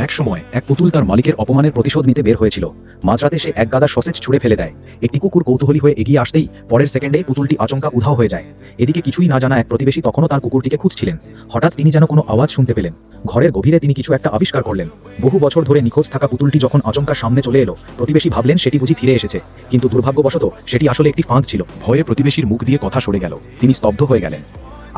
এক সময় এক পুতুল তার মালিকের অপমানের প্রতিশোধ নিতে বের হয়েছিল। মাঝরাতে সে এক গাদা সসেজ ছুঁড়ে ফেলে দেয়। একটি কুকুর কৌতূহলী হয়ে এগিয়ে আসতেই পরের সেকেন্ডেই পুতুলটি আচমকা উধাও হয়ে যায়। এদিকে কিছুই না জানা এক প্রতিবেশী তখনও তার কুকুরটিকে খুঁজছিলেন। হঠাৎ তিনি যেন কোনো আওয়াজ শুনতে পেলেন। ঘরের গভীরে তিনি কিছু একটা আবিষ্কার করলেন। বহু বছর ধরে নিখোঁজ থাকা পুতুলটি যখন আচমকা সামনে চলে এলো, প্রতিবেশী ভাবলেন সেটি বুঝি ফিরে এসেছে, কিন্তু দুর্ভাগ্যবশত সেটি আসলে একটি ফাঁদ ছিল। ভয়ে প্রতিবেশীর মুখ দিয়ে কথা সরে গেল। তিনি স্তব্ধ হয়ে গেলেন।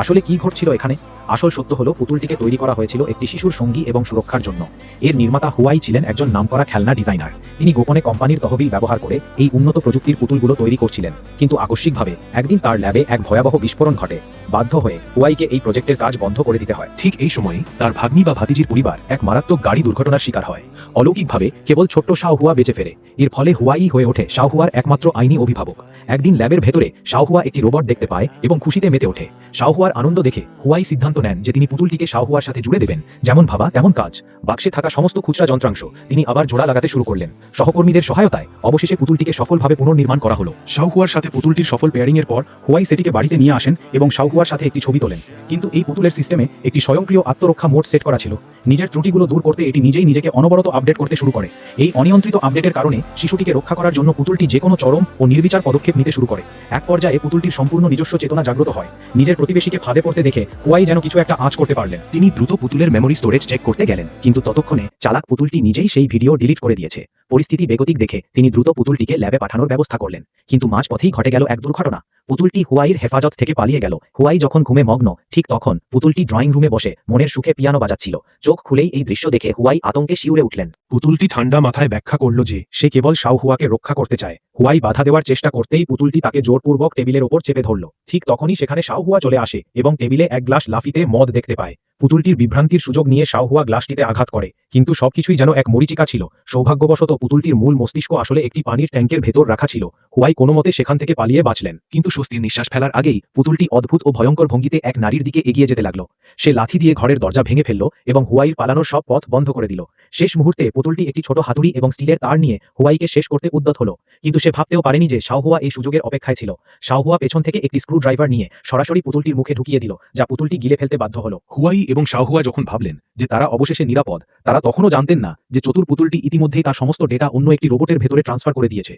আসলে কি ঘটছিল এখানে? আসল সত্য হলো, পুতুলটিকে তৈরি করা হয়েছিল একটি শিশুর সঙ্গী এবং সুরক্ষার জন্য। এর নির্মাতা হুয়াই ছিলেন একজন নামকরা খেলনা ডিজাইনার। তিনি গোপনে কোম্পানির তহবিল ব্যবহার করে এই উন্নত প্রযুক্তির পুতুলগুলো তৈরি করছিলেন। কিন্তু আকস্মিকভাবে একদিন তার ল্যাবে এক ভয়াবহ বিস্ফোরণ ঘটে। বাধ্য হয়ে হুয়াইকে এই প্রজেক্টের কাজ বন্ধ করে দিতে হয়। ঠিক এই সময়ই তার ভাগ্নি বা ভাতিজির পরিবার এক মারাত্মক গাড়ি দুর্ঘটনার শিকার হয়। অলৌকিকভাবে কেবল ছোট্ট শাওহুয়া বেঁচে ফেরে। এর ফলে হুয়াই হয়ে ওঠে শাওহুয়ার একমাত্র আইনি অভিভাবক। একদিন ল্যাবের ভেতরে শাওহুয়া একটি রোবট দেখতে পায় এবং খুশিতে মেতে ওঠে। শাওহুয়ার আনন্দ দেখে হুয়াই সিদ্ধান্ত নেন যে তিনি পুতুলটিকে শাওহুয়ার সাথে জুড়ে দেবেন। যেমন ভাবা তেমন কাজ। বাক্সে থাকা সমস্ত খুচরা যন্ত্রাংশ তিনি আবার জোড়া লাগাতে শুরু করলেন। সহকর্মীদের সহায়তায় অবশেষে পুতুলটিকে সফলভাবে পুনর্নির্মাণ করা হলো। শাওহুয়ার সাথে পুতুলটির সফল পেয়ারিং এর পর হুয়াই সেটিকে বাড়িতে নিয়ে আসেন এবং শাওহুয়ার সাথে একটি ছবি তোলেন। কিন্তু এই পুতুলের সিস্টেমে একটি স্বয়ংক্রিয় আত্মরক্ষা মোড সেট করা ছিল। নিজের ত্রুটিগুলো দূর করতে এটি নিজেই নিজেকে অনবরত আপডেট করতে শুরু করে। এই অনিয়ন্ত্রিত আপডেটের কারণে শিশুটিকে রক্ষা করার জন্য পুতুলটি যে কোনো চরম ও নির্বিচার পদক্ষেপ নিতে শুরু করে। এক পর্যায়ে পুতুলটির সম্পূর্ণ নিজস্ব চেতনা জাগ্রত হয়। নিজের প্রতিবেশীকে ফাঁদে পড়তে দেখে হুয়াই যেন কিছু একটা আঁচ করতে পারলেন। তিনি দ্রুত পুতুলের মেমোরি স্টোরেজ চেক করতে গেলেন, কিন্তু ততক্ষণে চালাক পুতুলটি নিজেই সেই ভিডিও ডিলিট করে দিয়েছে। পরিস্থিতি বেগতিক দেখে তিনি দ্রুত পুতুলটিকে ল্যাবে পাঠানোর ব্যবস্থা করলেন। কিন্তু মাঝপথেই ঘটে গেল এক দুর্ঘটনা। পুতুলটি হুয়াইয়ের হেফাজত থেকে পালিয়ে গেল। হুয়াই যখন ঘুমে মগ্ন, ঠিক তখন পুতুলটি ড্রয়িং রুমে বসে মনের সুখে পিয়ানো বাজাচ্ছিল। চোখ খুলেই এই দৃশ্য দেখে হুয়াই আতঙ্কে শিউরে উঠলেন। পুতুলটি ঠান্ডা মাথায় ব্যাখ্যা করল যে সে কেবল শাওহুয়াকে রক্ষা করতে চায়। হুয়াই বাধা দেওয়ার চেষ্টা করতেই পুতুলটি তাকে জোরপূর্বক টেবিলের ওপর চেপে ধরল। ঠিক তখনই সেখানে শাওহুয়া চলে আসে এবং টেবিলে এক গ্লাস লাফিতে মদ দেখতে পায়। পুতুলটির বিভ্রান্তির সুযোগ নিয়ে শাওহুয়া গ্লাসটিতে আঘাত করে, কিন্তু সবকিছুই যেন এক মরীচিকা ছিল। সৌভাগ্যবশত পুতুলটির মূল মস্তিষ্ক আসলে একটি পানির ট্যাঙ্কের ভেতর রাখা ছিল। হুয়াই কোনোমতে সেখান থেকে পালিয়ে বাঁচলেন। কিন্তু স্বস্তির নিঃশ্বাস ফেলার আগেই পুতুলটি অদ্ভুত ও ভয়ঙ্কর ভঙ্গিতে এক নারীর দিকে এগিয়ে যেতে লাগলো। সে লাথি দিয়ে ঘরের দরজা ভেঙে ফেলল এবং হুয়াইয়ের পালানোর সব পথ বন্ধ করে দিল। শেষ মুহূর্তে পুতুলটি একটি ছোট হাতুড়ি এবং স্টিলের তার নিয়ে হুয়াইকে শেষ করতে উদ্যত হলো। কিন্তু সে ভাবতেও পারেনি যে শাওহুয়া এই সুযোগের অপেক্ষায় ছিল। শাওহুয়া পেছন থেকে একটি স্ক্রু ড্রাইভার নিয়ে সরাসরি পুতুলটির মুখে ঢুকিয়ে দিল, যা পুতুলটি গিলে ফেলতে বাধ্য হলো। হুয়াই এবং শাওহুয়া যখন ভাবলেন যে তারা অবশেষে নিরাপদ, তারা তখনও জানতেন না যে চতুর পুতুলটি ইতিমধ্যেই তার সমস্ত ডেটা অন্য একটি রোবটের ভেতরে ট্রান্সফার করে দিয়েছে।